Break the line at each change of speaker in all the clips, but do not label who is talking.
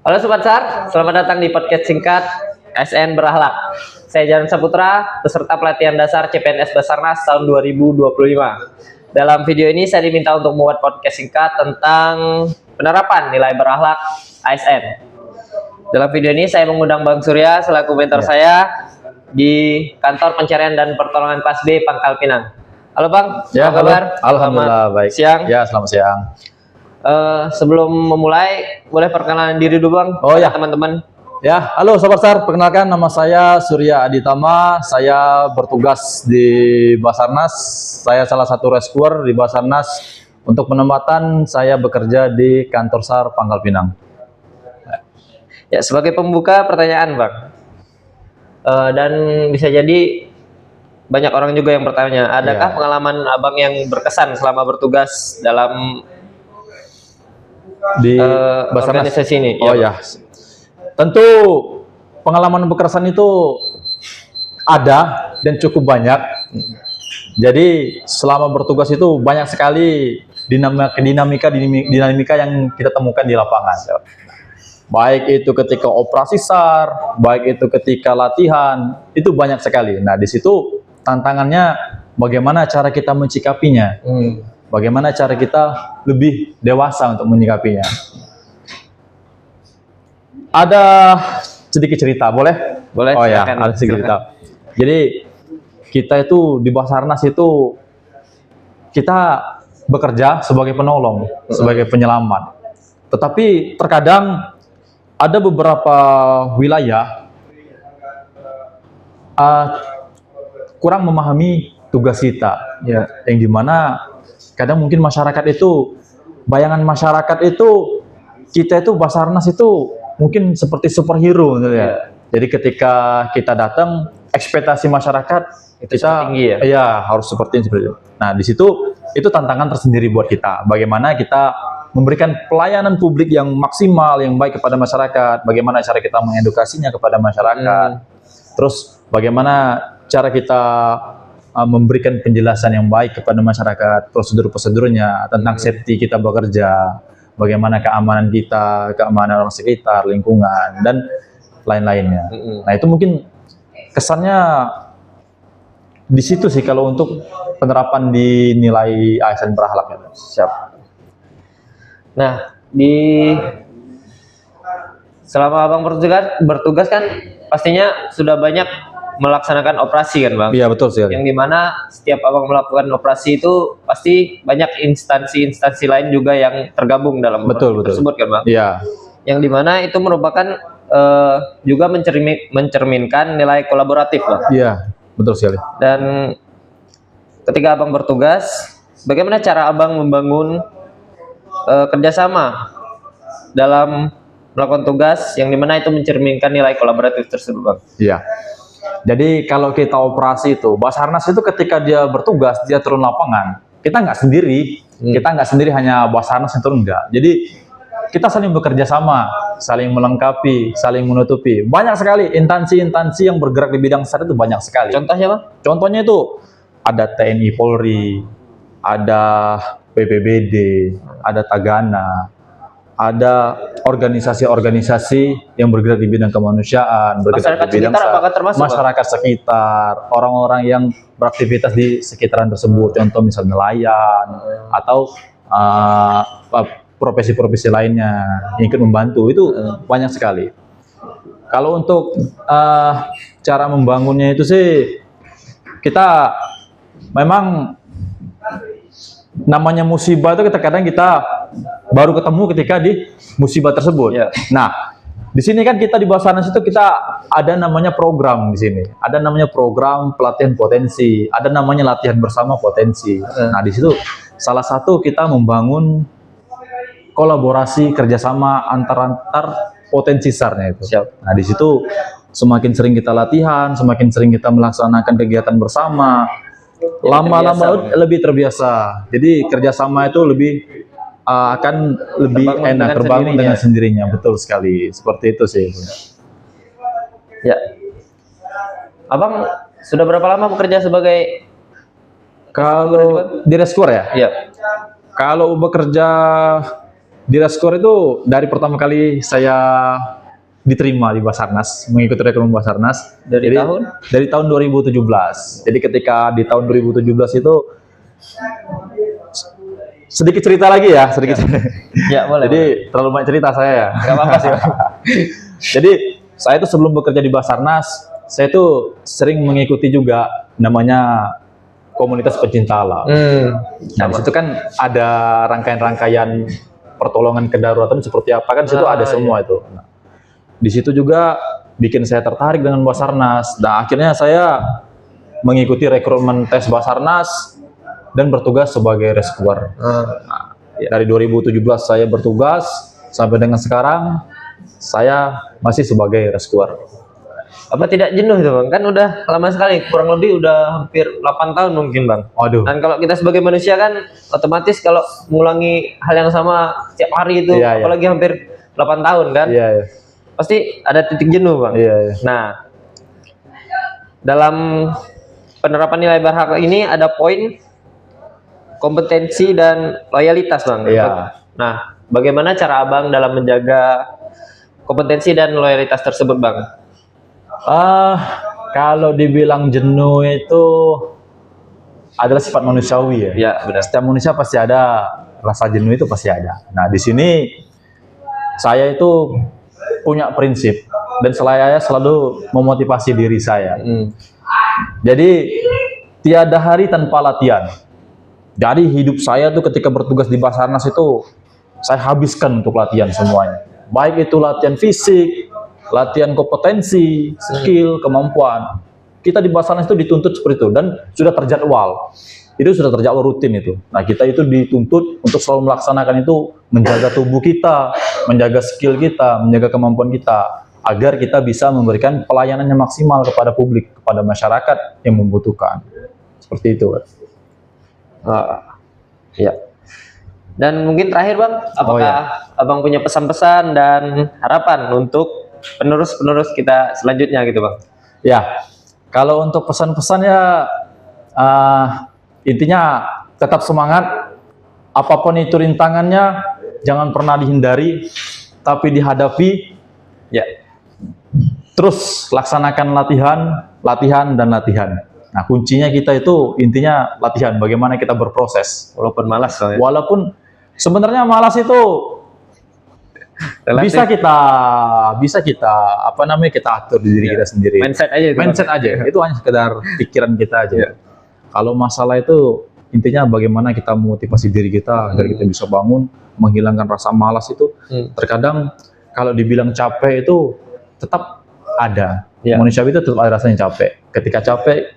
Halo Sobat SAR, selamat datang di podcast singkat ASN Berakhlak. Saya Jalan Saputra, peserta pelatihan dasar CPNS Basarnas tahun 2025. Dalam video ini saya diminta untuk membuat podcast singkat tentang penerapan nilai berakhlak ASN. Dalam video ini saya mengundang Bang Surya selaku mentor saya di Kantor Pencarian dan Pertolongan Kelas B Pangkal Pinang. Halo Bang,
ya,
apa kabar?
Alhamdulillah baik.
Siang.
Ya, selamat siang.
Sebelum memulai, boleh perkenalan diri dulu Bang, teman-teman.
Ya, halo Sobat SAR, perkenalkan nama saya Surya Aditama. Saya bertugas di Basarnas. Saya salah satu rescuer di Basarnas. Untuk penempatan saya bekerja di Kantor SAR Pangkal Pinang.
Ya, sebagai pembuka pertanyaan Bang, dan bisa jadi banyak orang juga yang bertanya, adakah pengalaman Abang yang berkesan selama bertugas dalam
di
organisasi ini?
Oh ya, tentu pengalaman berkesan itu ada dan cukup banyak. Jadi selama bertugas itu banyak sekali dinamika yang kita temukan di lapangan. Baik itu ketika operasi SAR, baik itu ketika latihan, itu banyak sekali. Nah, di situ tantangannya bagaimana cara kita mencikapinya. Bagaimana cara kita lebih dewasa untuk menyikapinya. Ada sedikit cerita, boleh?
Boleh.
Oh ya, ada sedikit cerita. Jadi kita itu di Basarnas itu kita bekerja sebagai penolong, sebagai penyelamat. Tetapi terkadang ada beberapa wilayah kurang memahami tugas kita, yang dimana kadang mungkin masyarakat itu, bayangan masyarakat itu, kita itu Basarnas itu mungkin seperti superhero gitu ya. Jadi ketika kita datang, ekspektasi masyarakat
itu kita tinggi ya.
Iya, harus seperti itu. Nah, di situ itu tantangan tersendiri buat kita. Bagaimana kita memberikan pelayanan publik yang maksimal, yang baik kepada masyarakat, bagaimana cara kita mengedukasinya kepada masyarakat. Terus bagaimana cara kita memberikan penjelasan yang baik kepada masyarakat, prosedur-prosedurnya tentang safety kita bekerja, bagaimana keamanan kita, keamanan orang sekitar, lingkungan, dan lain-lainnya. Nah, itu mungkin kesannya di situ sih kalau untuk penerapan di nilai ASN berakhlak.
Siap. Nah, selama Abang bertugas kan pastinya sudah banyak melaksanakan operasi kan Bang?
Iya, betul sekali.
Yang dimana setiap Abang melakukan operasi itu pasti banyak instansi-instansi lain juga yang tergabung dalam operasi tersebut kan Bang?
Iya.
Yang dimana itu merupakan juga mencerminkan nilai kolaboratif Bang?
Iya, betul sekali.
Dan ketika Abang bertugas, bagaimana cara Abang membangun kerjasama dalam melakukan tugas yang dimana itu mencerminkan nilai kolaboratif tersebut Bang?
Iya. Jadi kalau kita operasi itu, Basarnas itu ketika dia bertugas, dia turun lapangan, kita nggak sendiri, kita nggak sendiri hanya Basarnas yang turun, enggak. Jadi kita saling bekerja sama, saling melengkapi, saling menutupi. Banyak sekali instansi-instansi yang bergerak di bidang SAR itu banyak sekali.
Contohnya Bang?
Contohnya itu ada TNI Polri, ada BPBD, ada Tagana, ada organisasi-organisasi yang bergerak di bidang kemanusiaan, bergerak di bidang masyarakat sekitar, orang-orang yang beraktivitas di sekitaran tersebut, contoh misalnya nelayan atau profesi-profesi lainnya yang ikut membantu, itu banyak sekali. Kalau untuk cara membangunnya itu sih, kita memang namanya musibah itu kadang kita baru ketemu ketika di musibah tersebut. Nah, di sini kan kita di Basarnas itu kita ada namanya program di sini. Ada namanya program pelatihan potensi, ada namanya latihan bersama potensi. Nah, di situ salah satu kita membangun kolaborasi kerjasama antar potensi SAR-nya itu. Nah, di situ semakin sering kita latihan, semakin sering kita melaksanakan kegiatan bersama, lama-lama lebih terbiasa. Jadi kerjasama itu akan lebih enak, terbangun dengan sendirinya. Betul sekali, seperti itu sih.
Ya, Abang sudah berapa lama bekerja sebagai
Kalau di rescuer ya?
Iya.
Kalau bekerja Di Reskor itu dari pertama kali saya diterima di Basarnas, mengikuti rekrutmen Basarnas
Dari tahun?
Dari tahun 2017. Jadi ketika di tahun 2017 itu sedikit cerita lagi ya, sedikit.
Ya, boleh.
Jadi terlalu banyak cerita saya ya.
Gak apa-apa sih, Bang.
Jadi saya itu sebelum bekerja di Basarnas, saya itu sering mengikuti juga namanya komunitas pecinta alam. Nah, di situ kan ada rangkaian-rangkaian pertolongan kedaruratan seperti apa kan, di situ ada semua itu. Nah, di situ juga bikin saya tertarik dengan Basarnas. Dan akhirnya saya mengikuti rekrutmen tes Basarnas dan bertugas sebagai rescuer. Nah, dari 2017 saya bertugas sampai dengan sekarang saya masih sebagai rescuer.
Apa tidak jenuh itu, Bang? Kan udah lama sekali, kurang lebih udah hampir 8 tahun mungkin, Bang.
Waduh.
Dan kalau kita sebagai manusia kan otomatis kalau mengulangi hal yang sama setiap hari itu,
Iya, iya.
apalagi hampir 8 tahun kan,
Iya, iya.
pasti ada titik jenuh, Bang.
Iya, iya.
Nah, dalam penerapan nilai berhak ini ada poin kompetensi dan loyalitas, Bang.
Iya.
Nah, bagaimana cara Abang dalam menjaga kompetensi dan loyalitas tersebut, Bang?
Kalau dibilang jenuh itu adalah sifat manusiawi ya.
Ya, benar.
Setiap manusia pasti ada rasa jenuh, itu pasti ada. Nah, di sini saya itu punya prinsip dan saya selalu memotivasi diri saya. Jadi tiada hari tanpa latihan. Jadi hidup saya tuh ketika bertugas di Basarnas itu saya habiskan untuk latihan semuanya. Baik itu latihan fisik, latihan kompetensi, skill, kemampuan. Kita di Basarnas itu dituntut seperti itu dan sudah terjadwal. Itu sudah terjadwal rutin itu. Nah, kita itu dituntut untuk selalu melaksanakan itu, menjaga tubuh kita, menjaga skill kita, menjaga kemampuan kita, agar kita bisa memberikan pelayanan yang maksimal kepada publik, kepada masyarakat yang membutuhkan. Seperti itu.
Ya. Dan mungkin terakhir, Bang, apakah Abang punya pesan-pesan dan harapan untuk penerus-penerus kita selanjutnya gitu, Bang?
Ya, kalau untuk pesan-pesan ya intinya tetap semangat, apapun itu rintangannya jangan pernah dihindari, tapi dihadapi.
Ya.
Terus laksanakan latihan dan latihan. Nah, kuncinya kita itu intinya latihan, bagaimana kita berproses.
Walaupun malas, Bang, ya?
Walaupun sebenarnya malas itu
Relatif.
bisa kita kita atur di diri kita sendiri.
Mindset aja itu,
Mindset
Bang.
aja. Itu hanya sekedar pikiran kita aja.
Ya.
Kalau masalah itu intinya bagaimana kita memotivasi diri kita agar kita bisa bangun, menghilangkan rasa malas itu. Terkadang kalau dibilang capek itu tetap ada.
Ya.
Manusia itu tetap ada rasanya capek. Ketika capek,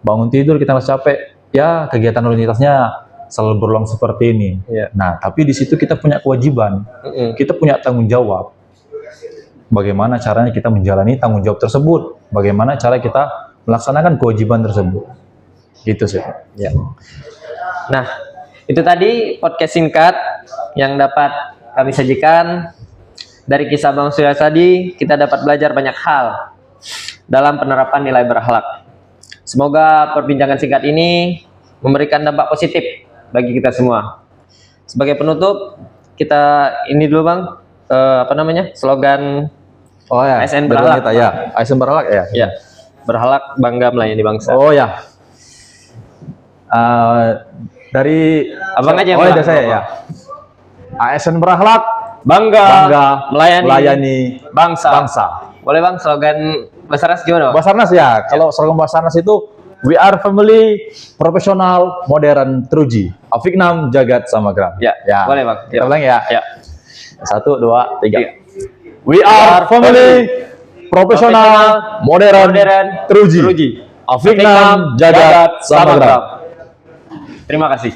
bangun tidur kita merasa capek, ya kegiatan rutinitasnya selalu berulang seperti ini.
Ya.
Nah, tapi di situ kita punya kewajiban, kita punya tanggung jawab. Bagaimana caranya kita menjalani tanggung jawab tersebut? Bagaimana cara kita melaksanakan kewajiban tersebut? Gitu sih.
Ya. Nah, itu tadi podcast singkat yang dapat kami sajikan. Dari kisah Bang Suyasadi, kita dapat belajar banyak hal dalam penerapan nilai berakhlak. Semoga perbincangan singkat ini memberikan dampak positif bagi kita semua. Sebagai penutup, kita ini dulu, Bang, slogan ASN Berhalak.
ASN Berhalak ya.
Ya, berhalak bangga melayani bangsa.
Oh ya. Dari
Abang aja yang
ada
bilang.
saya ya. ASN Berhalak
Bangga
melayani bangsa.
Boleh, Bang, slogan Basarnas gimana, Bang?
Basarnas ya. Kalau slogan Basarnas itu we are family, profesional, modern, teruji. Afiknam, jagat, samagram.
Ya, boleh, Bang.
Kita ulang ya.
Ya.
1, 2, 3.
Tiga.
We are family, profesional, modern, teruji. Afiknam, jagat, samagram.
Terima kasih.